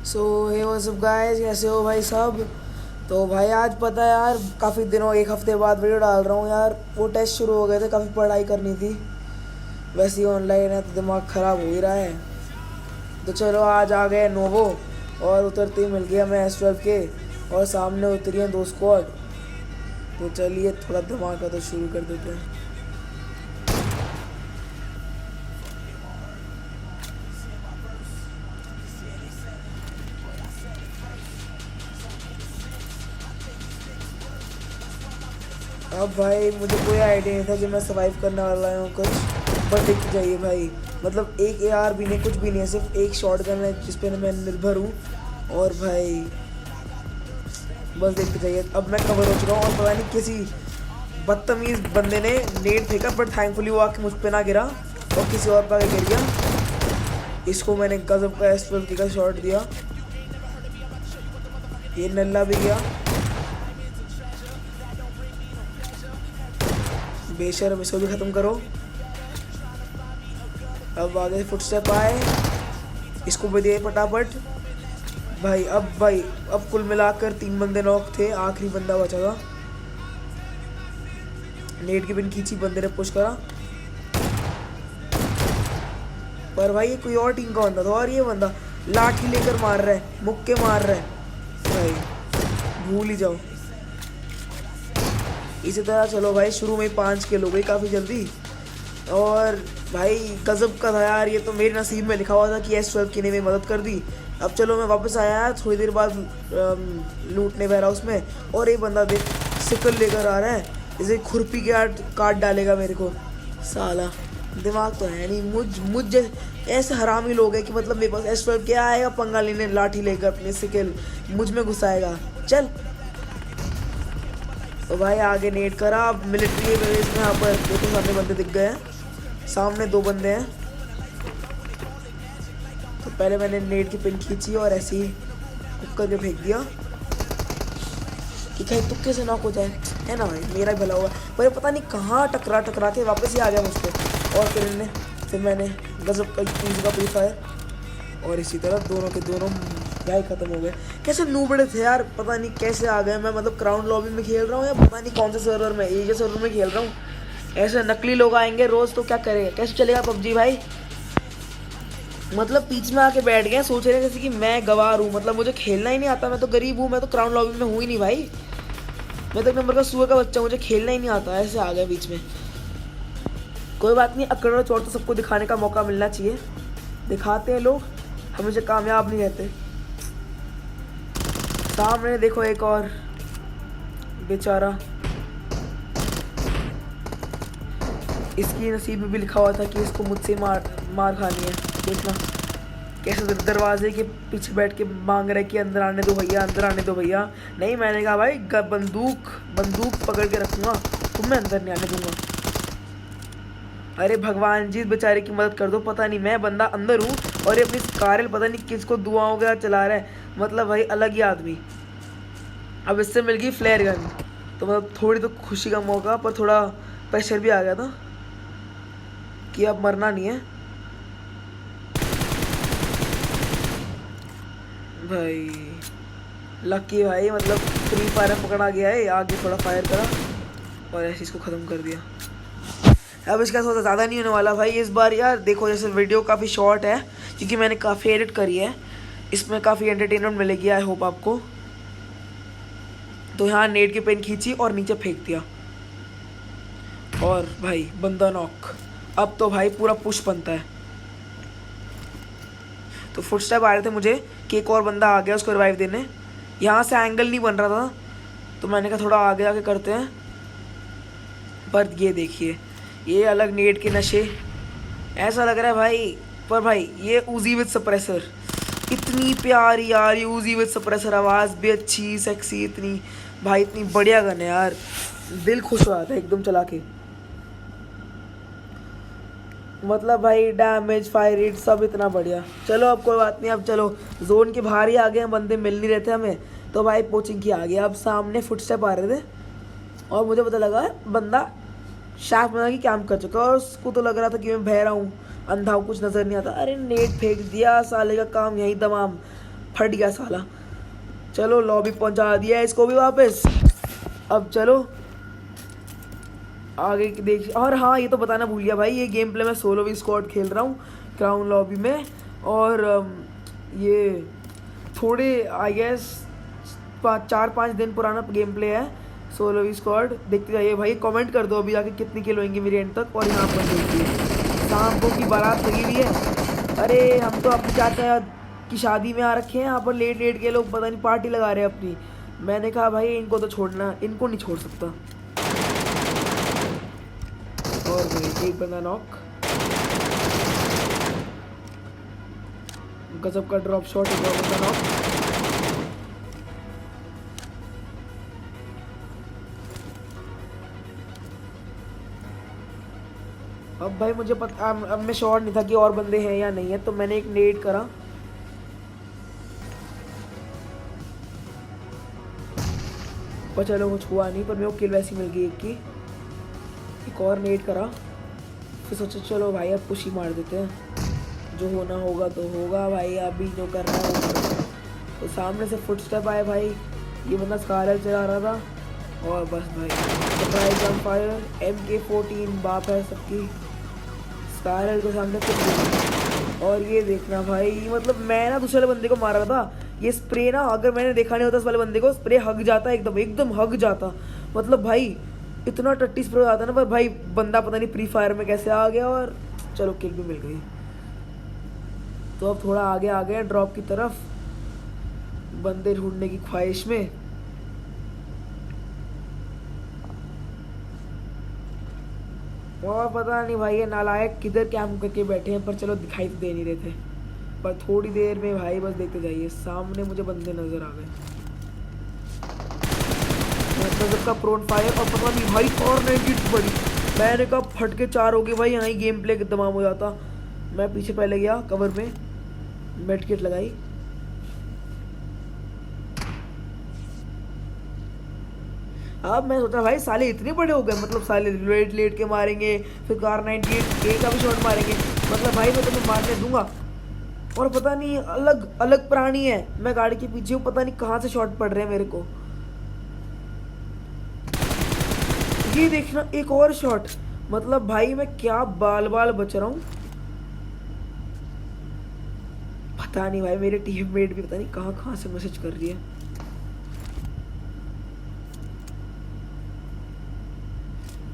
सो hey what's up guys, कैसे हो भाई सब। तो भाई आज पता है यार, काफ़ी दिनों एक हफ्ते बाद वीडियो डाल रहा हूँ यार। वो टेस्ट शुरू हो गए थे, काफ़ी पढ़ाई करनी थी। वैसे ही ऑनलाइन है तो दिमाग ख़राब हो ही रहा है। तो चलो आज आ गए नोवो, और उतरते ही मिल गया मैं S12 के, और सामने उतरी हैं दो स्क्वाड। तो चलिए थोड़ा दिमाग का तो शुरू कर देते हैं। अब भाई मुझे कोई आइडिया नहीं था कि मैं सर्वाइव करने वाला हूँ कुछ, पर दिख जाइए भाई। मतलब एक AR भी नहीं, कुछ भी नहीं है, सिर्फ एक शॉट गन है जिस पे मैं निर्भर हूँ। और भाई बस देखते जाइए, अब मैं कवर हो चुका हूँ। और पता नहीं किसी बदतमीज़ बंदे ने नेट फेंका, बट थैंकफुली वो आके मुझ पे ना गिरा और किसी और पर गिर गया। इसको मैंने गजब का S12 का शॉट दिया। ये नल्ला भी गया बेशर्म, इसको भी ख़त्म करो। अब आगे फुटस्टेप आए, इसको भी दिए फटाफट भाई। अब कुल मिलाकर 3 बंदे नॉक थे, आखिरी बंदा बचा था। नेट की पिन खींची, बंदे ने पुश करा, पर भाई ये कोई और टीम का बंदा था। और ये बंदा लाठी लेकर मार रहा है, मुक्के मार रहा है भाई, भूल ही जाओ। इसी तरह चलो भाई, शुरू में 5 किल हो गई काफ़ी जल्दी। और भाई गजब का था यार, ये तो मेरे नसीब में लिखा हुआ था कि S12 की ने मेरी मदद कर दी। अब चलो मैं वापस आया यार थोड़ी देर बाद लूटने वेयर हाउस में, और एक बंदा देख सिकल लेकर आ रहा है, जैसे खुरपी के काट डालेगा मेरे को। साला दिमाग तो है नहीं। मुझ जैसे ऐसे हरामी लोग हैं कि मतलब मेरे पास S12 क्या आएगा पंगा लेने, लाठी लेकर अपने सिकल मुझ में घुसाएगा। चल तो भाई आगे नेट करा। अब मिलिट्री बेस में यहाँ पर देखो सामने बंदे दिख गए हैं, सामने 2 बंदे हैं। तो पहले मैंने नेट की पिन खींची और ऐसे ही हुक करके फेंक दिया कि कहीं तुक्के से नॉक हो जाए, है ना भाई, मेरा भला हुआ। पर पता नहीं कहाँ टकरा के वापस ही आ गया मुझ पर। और फिर मैंने गजब का यूज का फ्री फायर, और इसी तरह दोनों के दोनों भाई ख़त्म हो गए। कैसे नूबड़े थे यार, पता नहीं कैसे आ गए। मैं मतलब क्राउन लॉबी में खेल रहा हूँ या पता नहीं कौन से सर्वर में, एजे सर्वर में खेल रहा हूँ। ऐसे नकली लोग आएंगे रोज़ तो क्या करेगा, कैसे चलेगा PUBG भाई। मतलब बीच में आके बैठ गए, सोच रहे हैं जैसे कि मैं गवार हूँ। मतलब मुझे खेलना ही नहीं आता, मैं तो गरीब हूँ, मैं तो क्राउन लॉबी में हूँ ही नहीं भाई। मैं तो एक नंबर का सुअर का बच्चा, मुझे खेलना ही नहीं आता। ऐसे आ गए बीच में। कोई बात नहीं, अकड़ और चोट तो सबको दिखाने का मौका मिलना चाहिए। दिखाते हैं लोग, हमेशा कामयाब नहीं रहते। सामने देखो एक और बेचारा, इसकी नसीब में भी लिखा हुआ था कि इसको मुझसे मार खानी है। देखना कैसे दरवाजे के पीछे बैठ के मांग रहे कि अंदर आने दो भैया, अंदर आने दो भैया। नहीं, मैंने कहा भाई बंदूक पकड़ के रखूँगा, तुम्हें अंदर नहीं आने दूंगा। अरे भगवान जी, बेचारे की मदद कर दो। पता नहीं, मैं बंदा अंदर हूँ और ये अपनी कारेल पता नहीं किसको दुआओं के साथ चला रहा है। मतलब भाई अलग ही आदमी। अब इससे मिल गई फ्लेयर गन, तो मतलब थोड़ी तो खुशी का मौका, पर थोड़ा प्रेशर भी आ गया था कि अब मरना नहीं है भाई। लकी भाई, मतलब फ्री फायर पकड़ा गया है, आगे थोड़ा फायर करा और ऐसे इसको ख़त्म कर दिया। अब इसका थोड़ा ज़्यादा नहीं होने वाला भाई इस बार यार। देखो जैसे वीडियो काफ़ी शॉर्ट है क्योंकि मैंने काफ़ी एडिट करी है, इसमें काफ़ी एंटरटेनमेंट मिलेगी आई होप आपको। तो यहाँ नेट की पेन खींची और नीचे फेंक दिया, और भाई बंदा नॉक। अब तो भाई पूरा पुश बनता है। तो फुटस्टेप आ रहे थे मुझे कि एक और बंदा आ गया उसको रिवाइव देने। यहाँ से एंगल नहीं बन रहा था, तो मैंने कहा थोड़ा आगे आके करते हैं। पर ये देखिए, ये अलग नेट के नशे, ऐसा लग रहा है भाई। पर भाई ये उजी विद सप्रेसर, इतनी प्यारी यार ये उजी विद सप्रेसर, आवाज़ भी अच्छी सेक्सी, इतनी भाई इतनी बढ़िया गन है यार, दिल खुश हो जाता है एकदम चला के। मतलब भाई डैमेज, फायर रेट सब इतना बढ़िया। चलो अब कोई बात नहीं, अब चलो जोन के बाहर ही आ गए हैं, बंदे मिल नहीं रहे थे हमें, तो भाई पोचिंग की आ गया। अब सामने फुटस्टेप आ रहे थे और मुझे पता लगा बंदा शार्प बना की कैंप कर चुका, और उसको तो लग रहा था कि मैं बहरा हूँ, अंधा हूँ, कुछ नज़र नहीं आता। अरे नेट फेंक दिया, साले का काम यही तमाम। फट गया साला। चलो लॉबी पहुंचा दिया है इसको भी वापस। अब चलो आगे देख। और हाँ, ये तो बताना भूल गया भाई, ये गेम प्ले मैं सोलो भी स्क्वाड खेल रहा हूँ क्राउन लॉबी में। और ये थोड़े आई गेस 4-5 दिन पुराना गेम प्ले है सोलो भी स्क्वाड। देखते जाइए भाई, कमेंट कर दो अभी जाके कितनी किल होंगी मेरी एंड तक। और यहाँ पर देखिए शाम को की बारात लगी हुई है। अरे हम तो अपनी चाचा की शादी में आ रखे हैं यहाँ पर, लेट लेट के लोग पता नहीं पार्टी लगा रहे हैं अपनी। मैंने कहा भाई इनको तो छोड़ना, इनको नहीं छोड़ सकता। और भाई एक बंदा नॉक, गजब का ड्रॉप शॉट, एक और बंदा नॉक। अब भाई मुझे पता, अब मैं श्योर नहीं था कि और बंदे हैं या नहीं है, तो मैंने एक नेड करा। पर चलो कुछ हुआ नहीं, पर मेरे को किल वैसी मिल गई एक की। एक और नेड करा, फिर सोचा चलो भाई अब पुश ही मार देते हैं, जो होना होगा तो होगा भाई, अभी जो करना है वो करना। तो सामने से फुटस्टेप आए भाई, ये बंदा स्कारल चला रहा था। और बस भाई सरप्राइज ऑन फायर, MK14 बाप है सबकी, स्कारल के सामने कुछ नहीं। और ये देखना भाई, मतलब मैं ना दूसरे बंदे को मार रहा था, ये स्प्रे ना अगर मैंने देखा नहीं होता इस वाले बंदे को, स्प्रे हग जाता एकदम एकदम हग जाता। मतलब भाई इतना टट्टी स्प्रे आता ना, पर भाई बंदा पता नहीं प्री फायर में कैसे आ गया। और चलो किल भी मिल गई। तो अब थोड़ा आगे आ गए ड्रॉप की तरफ, बंदे ढूंढने की ख्वाहिश में। और पता नहीं भाई ये नालायक किधर कैंप करके बैठे हैं, पर चलो दिखाई तो दे नहीं रहे थे। पर थोड़ी देर में भाई बस देखते जाइए, सामने मुझे बंदे नजर आ गए। गजब का प्रोन फायर, और पता नहीं भाई और नहीं पड़ी। मैंने कहा फट के 4 हो गए भाई, यहाँ ही गेम प्ले तमाम हो जाता। मैं पीछे पहले गया कवर में, मेड किट लगाई। अब मैं सोचा भाई साले इतने बड़े हो गए, मतलब साले लेट लेट के मारेंगे, फिर कार 98 का भी शॉट मारेंगे, मतलब भाई मैं तुम्हें मारने दूंगा। और पता नहीं अलग अलग प्राणी है, मैं गाड़ी के पीछे हूँ, पता नहीं कहाँ से शॉट पड़ रहे हैं मेरे को। ये देखना एक और शॉट, मतलब भाई मैं क्या बाल बाल बच रहा हूँ। पता नहीं भाई मेरे टीममेट भी पता नहीं कहाँ कहाँ से मैसेज कर रही है।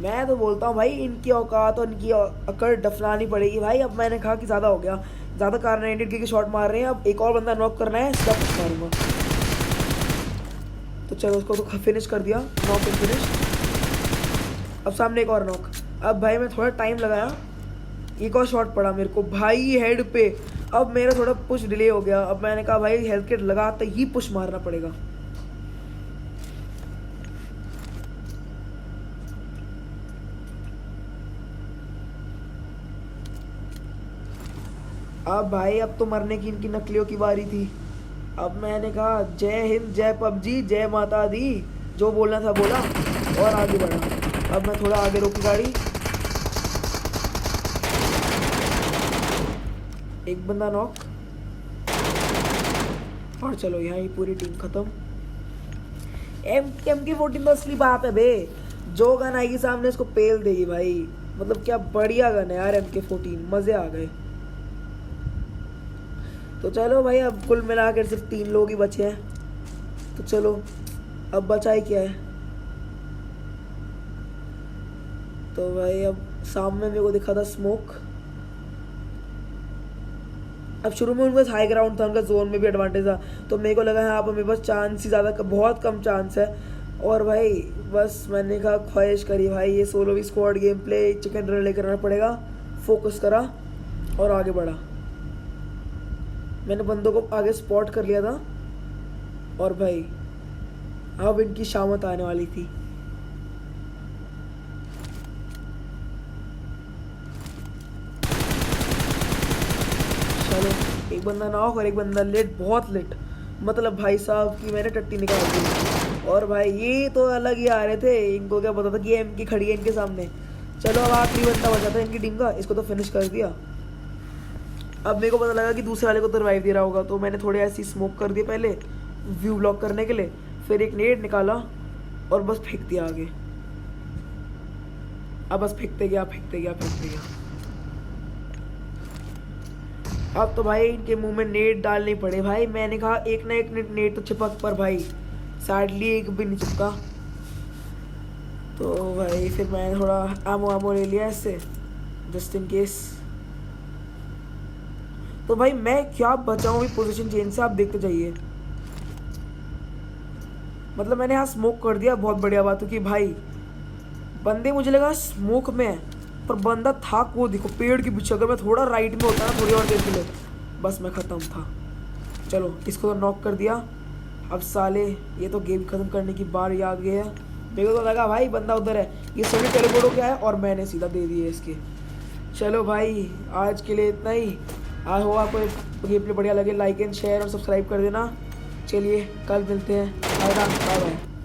मैं तो बोलता हूँ भाई इनकी औकात और इनकी अकड़ डफलानी पड़ेगी भाई। अब मैंने कहा कि ज़्यादा हो गया, ज़्यादा कार 98 के शॉट मार रहे हैं, अब एक और बंदा नॉक करना है, सब कुछ मारूंगा। तो चलो उसको तो फिनिश कर दिया, नॉक एंड फिनिश। अब सामने एक और नॉक। अब भाई मैं थोड़ा टाइम लगाया, एक और शॉट पड़ा मेरे को भाई हेड पे। अब मेरा थोड़ा पुश डिले हो गया, अब मैंने कहा भाई हेल्थ किट लगाते ही पुश मारना पड़ेगा। अब भाई अब तो मरने की इनकी नकलियों की बारी थी। अब मैंने कहा जय हिंद, जय पबजी, जय माता दी, जो बोलना था बोला और आगे बढ़ा। अब मैं थोड़ा आगे रोकी गाड़ी, एक बंदा नॉक, और चलो यहाँ ही पूरी टीम खत्म। MK14 तो असली बात है बे, जो गन आएगी सामने उसको पेल देगी भाई। मतलब क्या बढ़िया गन है यार MK14, मजे आ गए। तो चलो भाई अब कुल मिलाकर सिर्फ 3 लोग ही बचे हैं। तो चलो अब बचा ही क्या है। तो भाई अब सामने मेरे को दिखा था स्मोक। अब शुरू में उनका हाई ग्राउंड था, उनका जोन में भी एडवांटेज था, तो मेरे को लगा यहाँ पर मेरे पास चांस ही ज़्यादा, बहुत कम चांस है। और भाई बस मैंने कहा ख्वाहिश करी भाई, ये सोलो भी squad game play chicken dinner लेकर आना पड़ेगा। फोकस करा और आगे बढ़ा। मैंने बंदों को आगे स्पॉट कर लिया था, और भाई अब इनकी शामत आने वाली थी। चलो एक बंदा नॉक और एक बंदा लेट, बहुत लेट, मतलब भाई साहब की मैंने टट्टी निकाल दी। और भाई ये तो अलग ही आ रहे थे, इनको क्या पता था कि एम की खड़ी है इनके सामने। चलो अब आखिरी बंदा बचा था इनकी टीम का, इसको तो फिनिश कर दिया। अब मेरे को पता लगा कि दूसरे वाले को तो रिवाइव दे रहा होगा, तो मैंने थोड़े ऐसी स्मोक कर दिए पहले व्यू ब्लॉक करने के लिए, फिर एक नेट निकाला और बस फेंक दिया आगे। अब बस फेंकते गया। अब तो भाई इनके मुंह में नेट डालने पड़े भाई। मैंने कहा एक ना एक नेट तो चिपक, पर भाई सैडली एक भी नहीं चिपका। तो भाई फिर मैंने थोड़ा आमो ले लिया इससे जस्ट इन केस। तो भाई मैं क्या बचाऊं भी पोजीशन चेंज से, आप देखते जाइए। मतलब मैंने यहाँ स्मोक कर दिया, बहुत बढ़िया बात है कि भाई बंदे मुझे लगा स्मोक में है, पर बंदा था वो देखो पेड़ के पीछे। अगर मैं थोड़ा राइट में होता ना थोड़ी और देर के लिए, बस मैं ख़त्म था। चलो इसको तो नॉक कर दिया। अब साले ये तो गेम ख़त्म करने की बारी आ गई है। मेरे को तो लगा भाई बंदा उधर है, ये सभी टेलीपोर्ट क्या है और मैंने सीधा दे दिए इसके। चलो भाई आज के लिए इतना ही। आई होप आपको गेम प्ले बढ़िया लगे, लाइक एंड शेयर और सब्सक्राइब कर देना। चलिए कल मिलते हैं, बाय बाय।